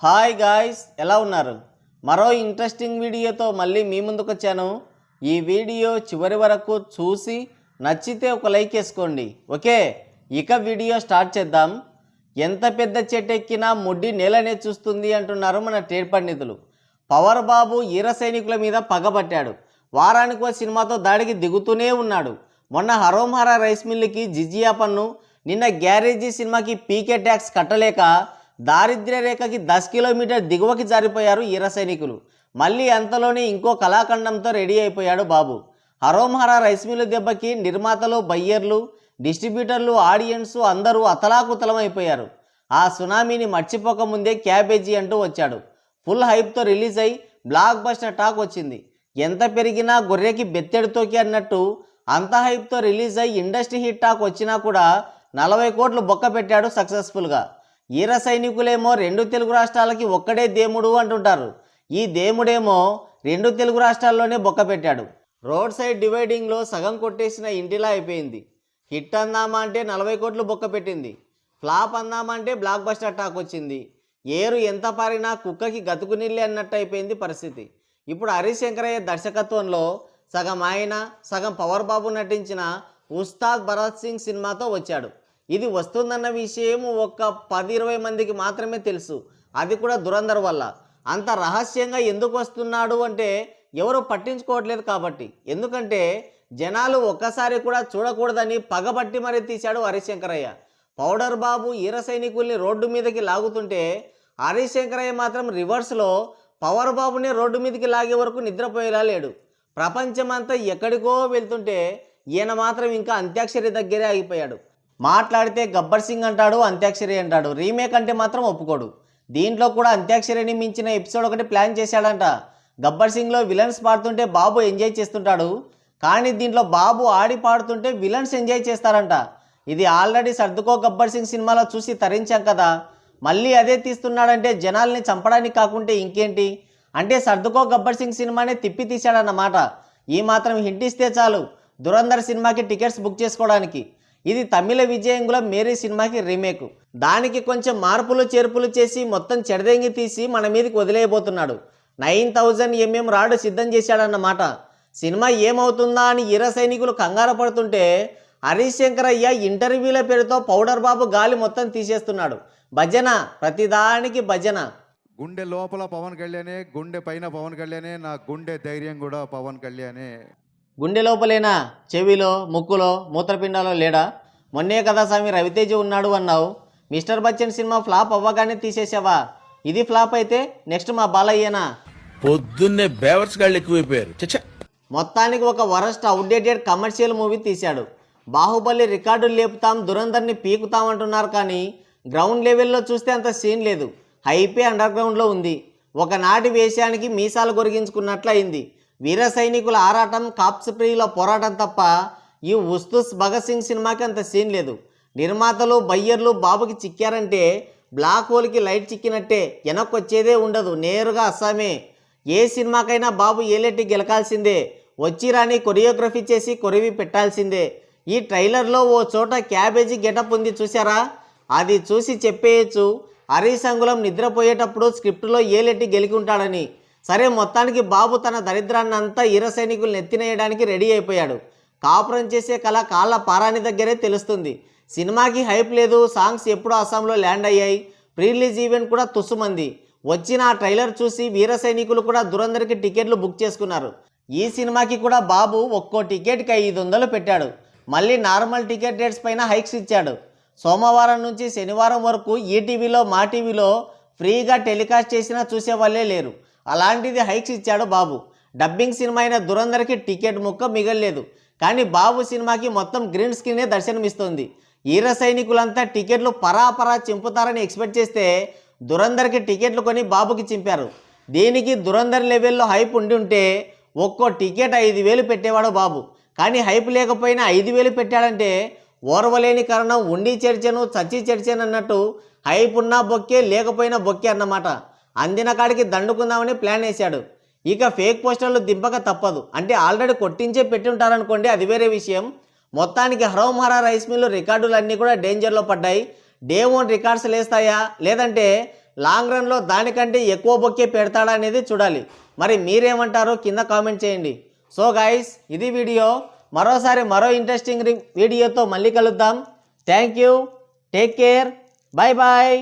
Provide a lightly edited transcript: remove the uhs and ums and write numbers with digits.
Hi guys, ఎలా ఉన్నారు? మరో ఇంట్రెస్టింగ్ వీడియోతో మళ్ళీ మీ ముందుకు వచ్చాను. ఈ వీడియో చివరి వరకు చూసి నచ్చితే ఒక లైక్ వేసుకోండి. ఓకే, ఇక వీడియో స్టార్ట్ చేద్దాం. ఎంత పెద్ద చెట్టెక్కినా ముడ్డి నేలనే చూస్తుంది అంటున్నారు మన ట్రేడ్ పండితులు. పవర్ బాబు ఈర సైనికుల మీద పగబట్టాడు. వారానికో సినిమాతో దాడికి దిగుతూనే ఉన్నాడు. మొన్న హరోంహరా రైస్ మిల్లుకి జిజియా పన్ను, నిన్న గ్యారేజీ సినిమాకి పీకే ట్యాక్స్ కట్టలేక దారిద్ర్య రేఖకి 10 కిలోమీటర్ దిగువకి జారిపోయారు ఈర సైనికులు. మళ్ళీ అంతలోనే ఇంకో కళాఖండంతో రెడీ అయిపోయాడు బాబు. హరోంహరా రైస్ మిల్లు దెబ్బకి నిర్మాతలు, బయ్యర్లు, డిస్ట్రిబ్యూటర్లు, ఆడియన్స్ అందరూ అతలాకుతలమైపోయారు. ఆ సునామీని మర్చిపోకముందే క్యాబేజీ అంటూ వచ్చాడు. ఫుల్ హైప్తో రిలీజ్ అయి బ్లాక్ బస్టర్ టాక్ వచ్చింది. ఎంత పెరిగినా గొర్రెకి బెత్తెడు తోకి అన్నట్టు అంత హైప్తో రిలీజ్ అయి ఇండస్ట్రీ హిట్ టాక్ వచ్చినా కూడా 40 కోట్లు బొక్క పెట్టాడు సక్సెస్ఫుల్గా. ఈర సైనికులేమో 2 తెలుగు రాష్ట్రాలకి ఒక్కడే దేవుడు అంటుంటారు. ఈ దేవుడేమో 2 తెలుగు రాష్ట్రాల్లోనే బొక్క పెట్టాడు. రోడ్ సైడ్ డివైడింగ్లో సగం కొట్టేసిన ఇంటిలా అయిపోయింది. హిట్ అందామా అంటే 40 కోట్లు బొక్క పెట్టింది. ఫ్లాప్ అందామా అంటే బ్లాక్ బస్టర్ టాక్ వచ్చింది. ఏరు ఎంత పారినా కుక్కకి గతుకు నీళ్ళే అన్నట్టు అయిపోయింది పరిస్థితి. ఇప్పుడు హరీష్ శంకరయ్య దర్శకత్వంలో సగం ఆయన, సగం పవర్ బాబు నటించిన ఉస్తాద్ భరత్ సింగ్ సినిమాతో వచ్చాడు. ఇది వస్తుందన్న విషయం ఒక 10-20 మందికి మాత్రమే తెలుసు. అది కూడా దురంధర్ వల్ల. అంత రహస్యంగా ఎందుకు వస్తున్నాడు అంటే ఎవరు పట్టించుకోవట్లేదు కాబట్టి. ఎందుకంటే జనాలు ఒక్కసారి కూడా చూడకూడదని పగబట్టి మరీ తీశాడు హరీష్ శంకరయ్య. పౌడర్ బాబు ఈర సైనికుల్ని రోడ్డు మీదకి లాగుతుంటే హరీష్ శంకరయ్య మాత్రం రివర్స్లో పవర్ బాబుని రోడ్డు మీదకి లాగే వరకు నిద్రపోయేలా లేడు. ప్రపంచమంతా ఎక్కడికో వెళ్తుంటే ఈయన మాత్రం ఇంకా అంత్యాక్షరి దగ్గరే ఆగిపోయాడు. మాట్లాడితే గబ్బర్ సింగ్ అంటాడు, అంత్యాక్షరి అంటాడు. రీమేక్ అంటే మాత్రం ఒప్పుకోడు. దీంట్లో కూడా అంత్యాక్షరిని మించిన ఎపిసోడ్ ఒకటి ప్లాన్ చేశాడంట. గబ్బర్ సింగ్లో విలన్స్ పాడుతుంటే బాబు ఎంజాయ్ చేస్తుంటాడు. కానీ దీంట్లో బాబు ఆడి పాడుతుంటే విలన్స్ ఎంజాయ్ చేస్తారంట. ఇది ఆల్రెడీ సర్దుకో గబ్బర్ సింగ్ సినిమాలో చూసి తరించాం కదా. మళ్ళీ అదే తీస్తున్నాడంటే జనాల్ని చంపడానికి కాకుంటే ఇంకేంటి? అంటే సర్దుకో గబ్బర్ సింగ్ సినిమానే తిప్పి తీశాడన్నమాట. ఈ మాత్రం హింట్ ఇస్తే చాలు దురంధర్ సినిమాకి టికెట్స్ బుక్ చేసుకోవడానికి. ఇది తమిళ విజయంగుల మేరీ సినిమాకి రీమేక్. దానికి కొంచెం మార్పులు చేర్పులు చేసి మొత్తం చెడదెంగి తీసి మన మీదకి వదిలేయబోతున్నాడు. 9000 mm రాడ్ సిద్ధం చేశాడన్నమాట. సినిమా ఏమవుతుందా అని ఈర సైనికులు కంగారు పడుతుంటే హరీష్ శంకరయ్య ఇంటర్వ్యూల పేరుతో పౌడర్ బాబు గాలి మొత్తం తీసేస్తున్నాడు. భజన, ప్రతిదానికి భజన. గుండె లోపల పవన్ కళ్యాణే, గుండె పైన పవన్ కళ్యాణే, నా గుండె ధైర్యం కూడా పవన్ కళ్యాణే. గుండె లోపలేనా? చెవిలో, ముక్కులో, మూత్రపిండాలో లేడా? మొన్నే కదా స్వామి రవితేజ ఉన్నాడు అన్నావు. మిస్టర్ బచ్చన్ సినిమా ఫ్లాప్ అవ్వగానే తీసేసావా? ఇది ఫ్లాప్ అయితే నెక్స్ట్ మా బాలయ్యేనా? పొద్దున్నే బేవర్స్ గాళ్ళు ఎక్కువైపోయారు. మొత్తానికి ఒక వరస్ట్ అవుట్డేటెడ్ కమర్షియల్ మూవీ తీశాడు. బాహుబలి రికార్డులు లేపుతాం, దురంధర్ని పీకుతాం అంటున్నారు. కానీ గ్రౌండ్ లెవెల్లో చూస్తే అంత సీన్ లేదు. హైపే అండర్ గ్రౌండ్లో ఉంది. ఒకనాటి వేషానికి మీసాలు గొరిగించుకున్నట్లు అయింది. వీర సైనికుల ఆరాటం, కాప్స్ ప్రియుల పోరాటం తప్ప ఈ ఉస్తూస్ భగత్ సింగ్ సినిమాకి అంత సీన్ లేదు. నిర్మాతలు, బయ్యర్లు బాబుకి చిక్కారంటే బ్లాక్ హోల్కి లైట్ చిక్కినట్టే. వెనక్కి వచ్చేదే ఉండదు, నేరుగా అస్సామే. ఏ సినిమాకైనా బాబు ఏలెట్టి గెలకాల్సిందే. వచ్చి రాని కొరియోగ్రఫీ చేసి కొరివి పెట్టాల్సిందే. ఈ ట్రైలర్లో ఓ చోట క్యాబేజీ గెటప్ ఉంది చూసారా? అది చూసి చెప్పేయచ్చు హరీష్ అంగుళం నిద్రపోయేటప్పుడు స్క్రిప్టులో ఏలెట్టి గెలికి ఉంటాడని. సరే, మొత్తానికి బాబు తన దరిద్రాన్ని అంతా ఈర సైనికులను ఎత్తినేయడానికి రెడీ అయిపోయాడు. కాపురం చేసే కళ కాళ్ళ పారాని దగ్గరే తెలుస్తుంది. సినిమాకి హైప్ లేదు. సాంగ్స్ ఎప్పుడో అస్సాంలో ల్యాండ్ అయ్యాయి. ప్రీ రిలీజ్ ఈవెంట్ కూడా తుస్సుమంది. వచ్చిన ఆ ట్రైలర్ చూసి వీర సైనికులు కూడా దురంధర్కి టికెట్లు బుక్ చేసుకున్నారు. ఈ సినిమాకి కూడా బాబు ఒక్కో టికెట్కి 500 పెట్టాడు. మళ్ళీ నార్మల్ టికెట్ రేట్స్ పైన హైక్స్ ఇచ్చాడు. సోమవారం నుంచి శనివారం వరకు ఈటీవీలో, మా టీవీలో ఫ్రీగా టెలికాస్ట్ చేసినా చూసేవాళ్ళే లేరు. అలాంటిది హైక్స్ ఇచ్చాడు బాబు. డబ్బింగ్ సినిమా అయిన దురంధర్కి టికెట్ ముక్క మిగల్లేదు. కానీ బాబు సినిమాకి మొత్తం గ్రీన్ స్క్రీనే దర్శనమిస్తుంది. ఈర సైనికులంతా టికెట్లు పరాపరా చింపుతారని ఎక్స్పెక్ట్ చేస్తే దురంధర్కి టికెట్లు కొని బాబుకి చింపారు. దీనికి దురంధర్ లెవెల్లో హైప్ ఉండి ఉంటే ఒక్కో టికెట్ 5000 పెట్టేవాడు బాబు. కానీ హైప్ లేకపోయినా 5000 పెట్టాడంటే ఓర్వలేని కారణం ఉండి చెడిచాను, చచ్చి చెడిచాను అన్నట్టు హైప్ ఉన్నా బొక్కే, లేకపోయినా బొక్కే అన్నమాట. అందిన కాడికి దండుకుందామని ప్లాన్ వేశాడు. ఇక ఫేక్ పోస్టర్లు దింపక తప్పదు. అంటే ఆల్రెడీ కొట్టించే పెట్టి ఉంటారనుకోండి, అది వేరే విషయం. మొత్తానికి హరోంహరా రైస్ మిల్లు రికార్డులు అన్నీ కూడా డేంజర్లో పడ్డాయి. డే 1 రికార్డ్స్ లేస్తాయా, లేదంటే లాంగ్ రన్లో దానికంటే ఎక్కువ బొక్కే పెడతాడా అనేది చూడాలి. మరి మీరేమంటారో కింద కామెంట్ చేయండి. సో గైస్, ఇది వీడియో. మరోసారి మరో ఇంట్రెస్టింగ్ వీడియోతో మళ్ళీ కలుద్దాం. Thank you, take care, bye bye.